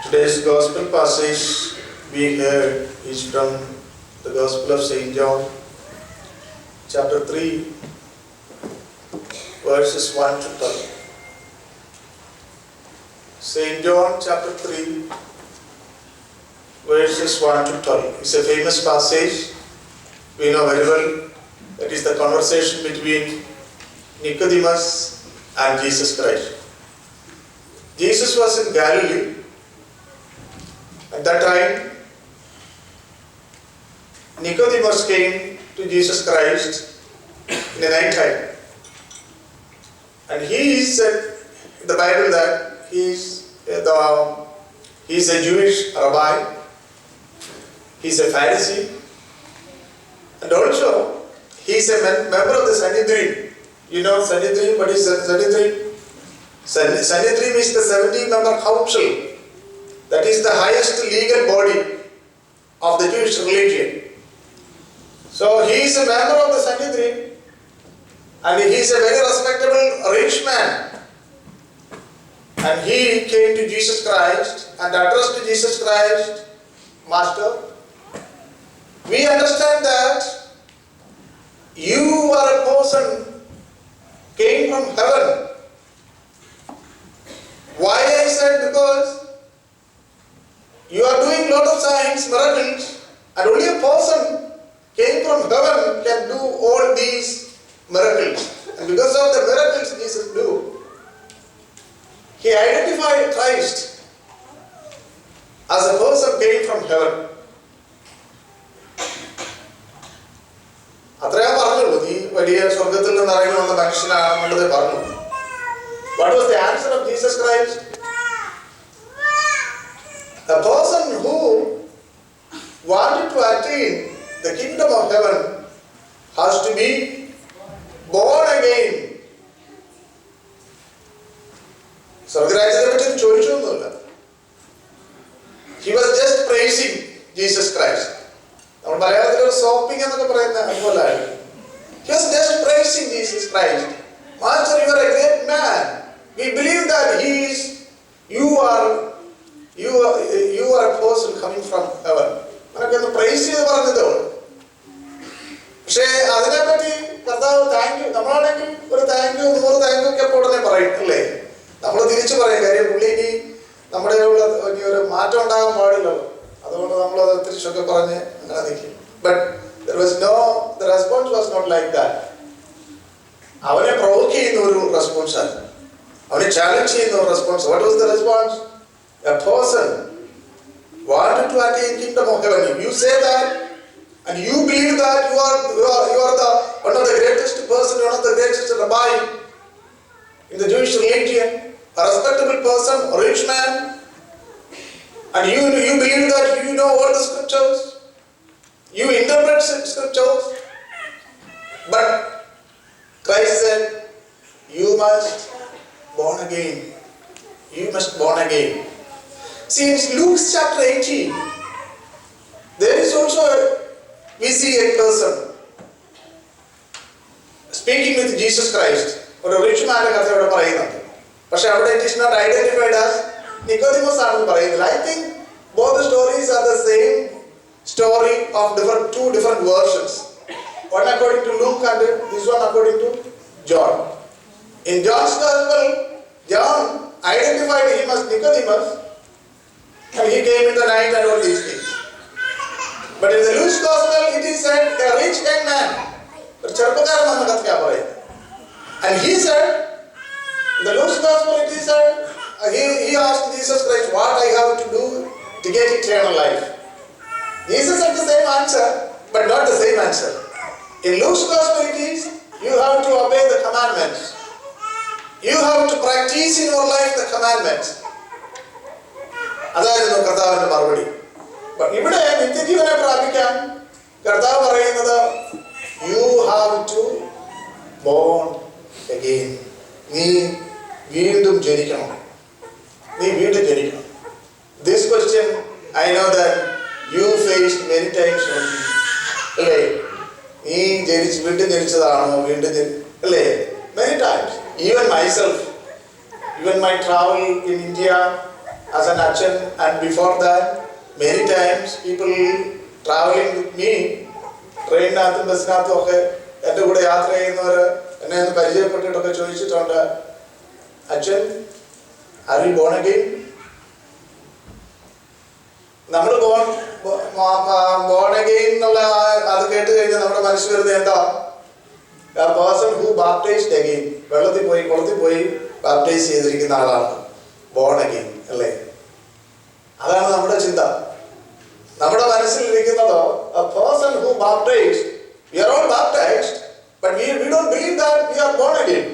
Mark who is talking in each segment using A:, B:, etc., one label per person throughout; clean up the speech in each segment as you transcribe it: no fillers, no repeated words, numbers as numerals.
A: Today's gospel passage we heard is from the Gospel of St. John, chapter 3, verses 1 to 12. St. John, chapter 3, verses 1 to 12. It's a famous passage. We know very well that is the conversation between Nicodemus and Jesus Christ. Jesus was in Galilee. At that time, Nicodemus came to Jesus Christ in the night time. And he said in the Bible that he is a Jewish rabbi, he is a Pharisee, and also he is a member of the Sanhedrin. You know Sanhedrin? What is Sanhedrin? Sanhedrin is the 70-member council. That is the highest legal body of the Jewish religion. So he is a member of the Sanhedrin and he is a very respectable rich man. And he came to Jesus Christ and addressed Jesus Christ, Master, we understand that you are a person came from heaven. Why I said? Because you are doing lot of signs, miracles, and only a person came from heaven can do all these miracles. And because of the miracles Jesus do, he identified Christ as a person came from heaven. What was the answer of Jesus Christ? A person who wanted to attain the kingdom of heaven has to be born again. He was just praising Jesus Christ. He was just praising Jesus Christ. Master, you are a great man. We believe that you are a person coming from heaven. Praise you. Thank you. But the response was not like that. Avane provoke cheyunna response aanu. Avane challenge cheyunna response. What was the response? A person wanted to attain kingdom of heaven. You say that, and you believe that you are the one of the greatest person, one of the greatest rabbi in the Jewish religion, a respectable person, a rich man, and you believe that you know all the scriptures, you interpret scriptures, but Christ said, you must born again. You must born again. See, in Luke chapter 18, there is also we see a person speaking with Jesus Christ. Or a rich man, but it is not identified as Nicodemus. I think both the stories are the same story of two different versions. One according to Luke and this one according to John. In John's Gospel, John identified him as Nicodemus and he came in the night and all these things. But in the Luke's Gospel, it is said a rich young man. And he said, in the Luke's Gospel, it is said, he asked Jesus Christ, what I have to do to get eternal life. Jesus had the same answer, but not the same answer. In Luke's Gospel it is, you have to obey the commandments. You have to practice in your life the commandments. അതായിരുന്നു കർത്താവിന്റെ മറുപടി. ഇവിടെ നിത്യജീവനെ പ്രാപിക്കാൻ കർത്താവ് പറയുന്നത് you have to born again. നീ വീണ്ടും ജനിക്കണം. This question I know that you faced many times only. അല്ലേ? നീ വീണ്ടും ജനിച്ചതാണോ? Many times. Even my myself, even my travel in India as an Achan, and before that, many times people traveling with me, ട്രെയിനിനകത്തും ബസ്സിനകത്തും ഒക്കെ എൻ്റെ കൂടെ യാത്ര ചെയ്യുന്നവർ എന്നെ ഒന്ന് പരിചയപ്പെട്ടിട്ടൊക്കെ ചോദിച്ചിട്ടുണ്ട്, അച്ഛൻ ആർ യു ബോൺ അഗെയിൻ? നമ്മൾ ബോൺ അഗെയിൻ എന്നുള്ള അത് കേട്ട് കഴിഞ്ഞാൽ നമ്മുടെ മനസ്സിൽ വരുന്നത് എന്താ? A person who baptized again, വെള്ളത്തിൽ പോയി കുളത്തിൽ പോയി ബാപ്റ്റൈസ് ചെയ്തിരിക്കുന്ന ആളാണ് ബോൺ അഗെയിൻ അല്ലേ? അതാണ് നമ്മുടെ ചിന്ത. നമ്മുടെ മനസ്സിലിരിക്കുന്നതോ a person who baptized, we are all baptized, but we don't believe that we are born again.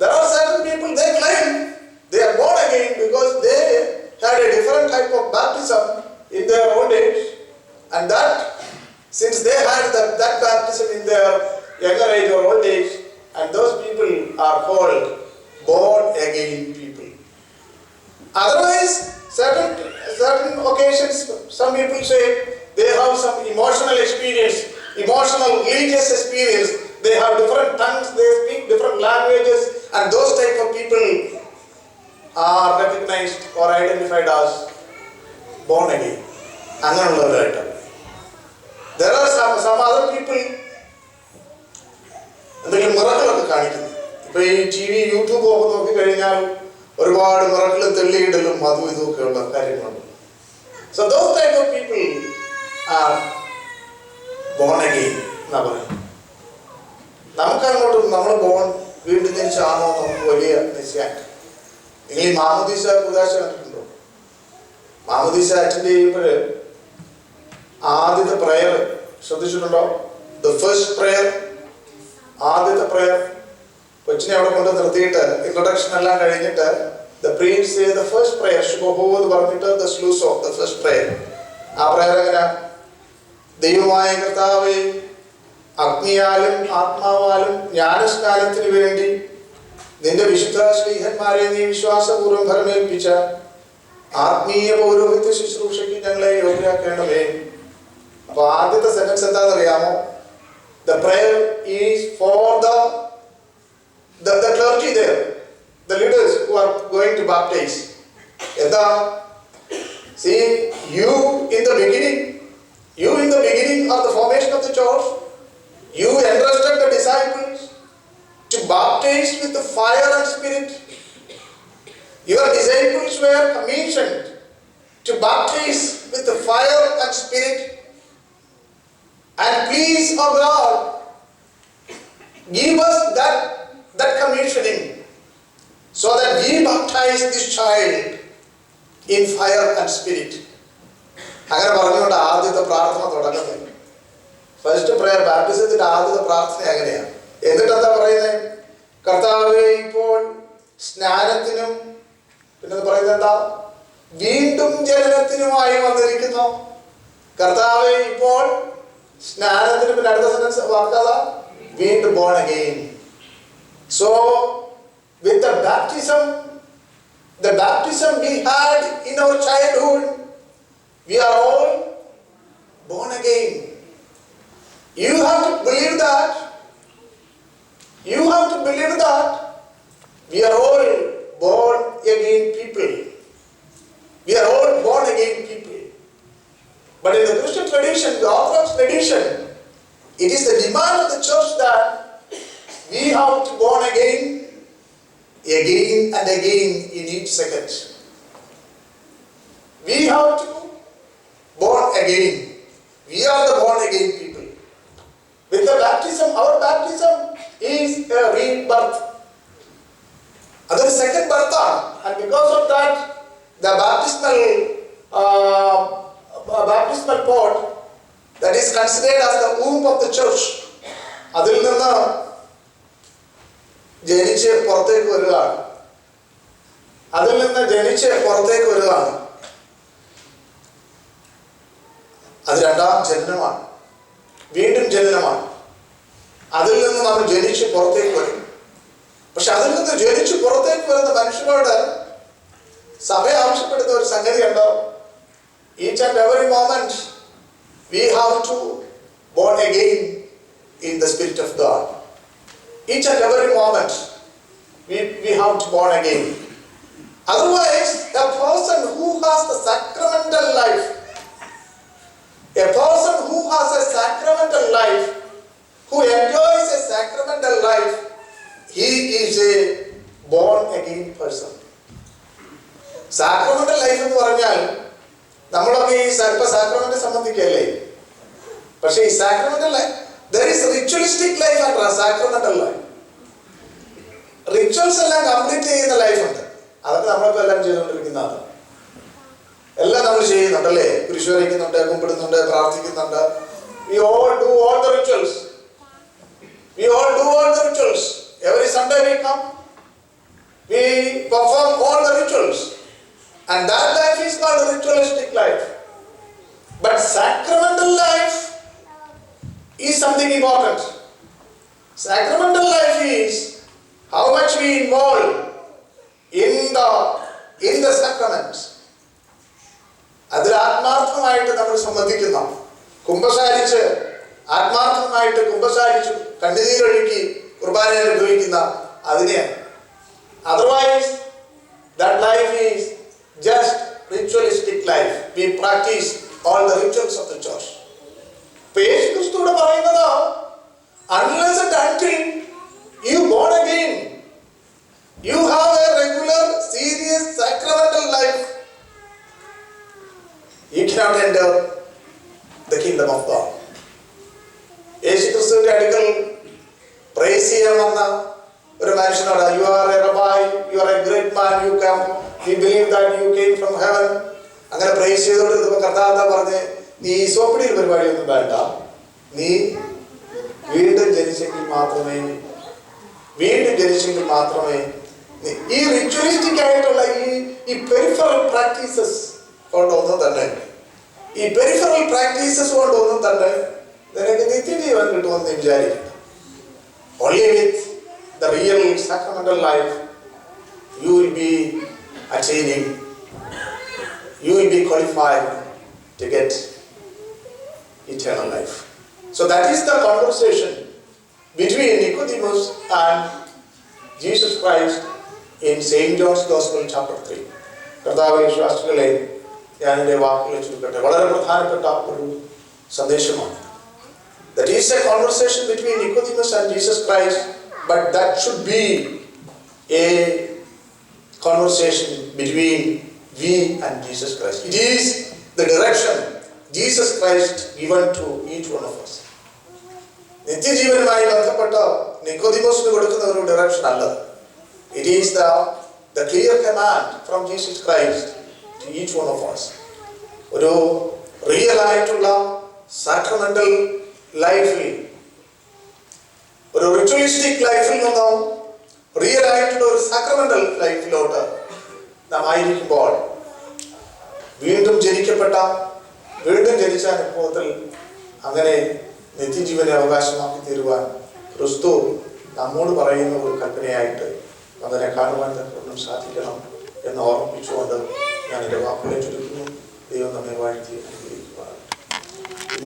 A: There are certain people, they claim they are born again because they had a different type of baptism in their old age, and that since they had that baptism in their younger age or old age, and those people are called born again people. Otherwise, certain occasions, some people say they have some emotional experience, emotional religious experience. They have different tongues, they speak different languages, and those type of people are recognized or identified as born again. അങ്ങനെയുള്ളവരായിട്ടാണ്. There are some other people എന്തെങ്കിലും മിറക്കിളൊക്കെ കാണിക്കുന്നു. ഇപ്പൊ ഈ TV YouTube ഒക്കെ നോക്കിക്കഴിഞ്ഞാൽ ഒരുപാട് miracle തെള്ളിയിടലും അതും ഇതുമൊക്കെ ഉള്ള കാര്യങ്ങളുണ്ട്. So those type of people are born again എന്നാ പറയുന്നത്. നമുക്കങ്ങോട്ടും നമ്മൾ വീണ്ടും ജനിച്ചാണോ നമുക്ക് വലിയ നിശ്ചയം. നിങ്ങൾ ഈ മാമോദീസ കുദാശ കണ്ടിട്ടുണ്ടോ? മാമോദീസ അറ്റൻഡ് ചെയ്യുമ്പോൾ ആദ്യത്തെ പ്രയർ ശ്രദ്ധിച്ചിട്ടുണ്ടോ? ദ ഫസ്റ്റ് പ്രയർ, ആദ്യത്തെ പ്രയർ കൊച്ചിനെ അവിടെ കൊണ്ട് നിർത്തിയിട്ട് ഇൻട്രൊഡക്ഷൻ എല്ലാം കഴിഞ്ഞിട്ട് the priest say the first prayer, ശുഭഹോ എന്ന് പറഞ്ഞിട്ട് the sluice of the first prayer. ആ പ്രയർ എങ്ങനെ? ദൈവമായ കർത്താവേ, അഗ്നിയാലും ആത്മാവാലും ജ്ഞാനസ്നാനത്തിന് വേണ്ടി നിന്റെ വിശുദ്ധ ശ്ലീഹന്മാരെ നീ വിശ്വാസപൂർവ്വം ഭരമേൽപ്പിച്ച ആത്മീയ പൗരോഹിത്യ ശുശ്രൂഷയ്ക്ക് ഞങ്ങളെ യോഗ്യരാക്കണമേ. അപ്പൊ ആദ്യത്തെ സെന്റൻസ് എന്താണെന്ന് അറിയാമോ? The prayer is for the clergy there, the leaders who are going to baptize. എന്താ? See, you in the beginning of the formation of the church, you entrusted the disciples to baptize with the fire and spirit. Your disciples were commissioned to baptize with the fire and spirit. And please, O God, give us that commissioning so that we baptize this child in fire and spirit. അങ്ങനെ പറഞ്ഞുകൊണ്ട് ആദ്യത്തെ പ്രാർത്ഥന തുടങ്ങുന്നത്. First prayer ബാപ്റ്റിസത്തിന്റെ ആദ്യത്തെ പ്രാർത്ഥന അങ്ങനെയാണ്. എന്നിട്ട് എന്താ പറയുന്നത്? കർത്താവേ, ഇപ്പോൾ സ്നാനത്തിനും പിന്നെ പറയുന്നത് എന്താ? വീണ്ടും ജനനത്തിനുമായി വന്നിരിക്കുന്നു. കർത്താവേ, ഇപ്പോൾ സ്നാനത്തിന് പിന്നെ അടുത്ത സെന്റൻസ് വാക്കാതാ വീണ്ടും born again. So with the baptism we had in our childhood, we are all born again. You have to believe that. We are all born again people. We are all born again people. But in the Christian tradition, the Orthodox tradition, it is the demand of the church that we have to born again and again in each second. We have to born again. We are the born again people. With the baptism, our baptism is a rebirth. That is second birth, and because of that, the baptismal pot that is considered as the womb of the church, അതിൽ നിന്ന് ജനിച്ച് പുറത്തേക്ക് വരികയാണ്. അത് രണ്ടാം ജനനമാണ്, വീണ്ടും ജനനമാണ്. അതിൽ നിന്ന് നമ്മൾ ജനിച്ച് പുറത്തേക്ക് വരും. പക്ഷെ അതിൽ നിന്ന് ജനിച്ച് പുറത്തേക്ക് വരുന്ന മനുഷ്യനോട് സഭ ആവശ്യപ്പെടുന്ന ഒരു സംഗതി ഉണ്ടോ? Each and every moment we have to born again in the Spirit of God. Each and every moment we have to born again. Otherwise, a person who has the sacramental life, a person who has a sacramental life, who enjoys a sacramental life, he is a born again person. Sacramental life എന്ന് പറഞ്ഞാൽ നമ്മളൊക്കെ ഈ sacrament സംബന്ധിക്കല്ലേ. പക്ഷേ ഈ sacramental life, there is ritualistic life and sacramental life. Rituals എല്ലാം complete ചെയ്യുന്ന life ഉണ്ട്. അതൊക്കെ നമ്മളിപ്പോൾ എല്ലാം ചെയ്തുകൊണ്ടിരിക്കുന്നതാണ്. എല്ലാം നമ്മൾ ചെയ്യുന്നുണ്ട് അല്ലേ? കുരിശ് വരയ്ക്കുന്നുണ്ട്, കുമ്പിടുന്നുണ്ട്, പ്രാർത്ഥിക്കുന്നുണ്ട്. We all do all the rituals. We all do all the rituals. Every Sunday we come, we perform all the rituals. And that life is called a ritualistic life. But sacramental life is something important. Sacramental life is how much we involve in the sacraments. അതിൽ ആത്മാർത്ഥമായിട്ട് നമ്മൾ സംബന്ധിക്കുന്ന, കുമ്പസാരിച്ച് ആത്മാർത്ഥമായിട്ട് കുമ്പസാരിച്ചു കണ്ണുനീരൊഴുക്കി കുർബാന അനുഭവിക്കുന്ന അതിനെയാണ്. Otherwise, that life is just ritualistic life. We practice all the rituals of the church. യേശു ക്രിസ്തുവിടെ പറയുന്നത്, unless and until you born again, you have a regular, serious, sacramental life, you cannot enter the kingdom of God. യേശു ക്രിസ്തുവിന്റെ അടുക്കൽ price ചെയ്യാൻ വന്ന ഒരു മനുഷ്യനോട്, you are a rabbi, you are a great man, you come, we believe that you came from heaven. അങ്ങനെ price ചെയ്തോണ്ടിരുന്നപ്പോൾ കർത്താവ് പറഞ്ഞ്, നീ സോപ്പിടിയിൽ പരിപാടിയൊന്നും വേണ്ട, നീ വീണ്ടും ജനിച്ചെങ്കിൽ മാത്രമേ ഈ റിച്വലിസ്റ്റിക് ആയിട്ടുള്ള ഈ പെരിഫറൽ പ്രാക്ടീസസ് കൊണ്ടൊന്നും തന്നെ നിനക്ക് നിത്യജീവൻ കിട്ടുമെന്ന് നീ വിചാരിക്കണം. Only with the real sacramental life you will be attaining, you will be qualified to get eternal life. So that is the conversation between Nicodemus and Jesus Christ in St. John's Gospel chapter 3. കർത്താവിന്റെ വിശ്വാസികളെ, ഞാൻ എൻ്റെ വാക്കുകൾ ചുരുക്കട്ടെ. വളരെ പ്രധാനപ്പെട്ട ഒരു സന്ദേശമാണ്. That is a conversation between Nicodemus and Jesus Christ, but that should be a conversation between we and Jesus Christ. It is the direction Jesus Christ given to each one of us. നിത്യജീവനുമായി ബന്ധപ്പെട്ട നിക്കോദിമോസിന് കൊടുക്കുന്ന ഒരു direction അല്ല. It is the clear command from Jesus Christ to each one of us. ഒരു real ആയിട്ടുള്ള sacramental ലൈഫിൽ, ഒരു ritualistic ലൈഫിൽ നിന്നും റിയൽ ആയിട്ടുള്ള ഒരു സാക്രമെന്റൽ ലൈഫിലോട്ട് നാം ആയിരിക്കുമ്പോൾ വീണ്ടും ജനിച്ച അനുഭവത്തിൽ അങ്ങനെ നിത്യജീവനെ അവകാശമാക്കി തീരുവാൻ ക്രിസ്തു നമ്മോട് പറയുന്ന ഒരു കൽപ്പനയായിട്ട് അതിനെ കാണുവാൻ തക്കവണ്ണം സാധിക്കണം എന്ന് ഓർമ്മിപ്പിച്ചുകൊണ്ട് ഞാൻ എൻ്റെ വാക്കുകളെ ചുരുക്കുന്നു. ദൈവം നമ്മെ വാഴ്ത്തി.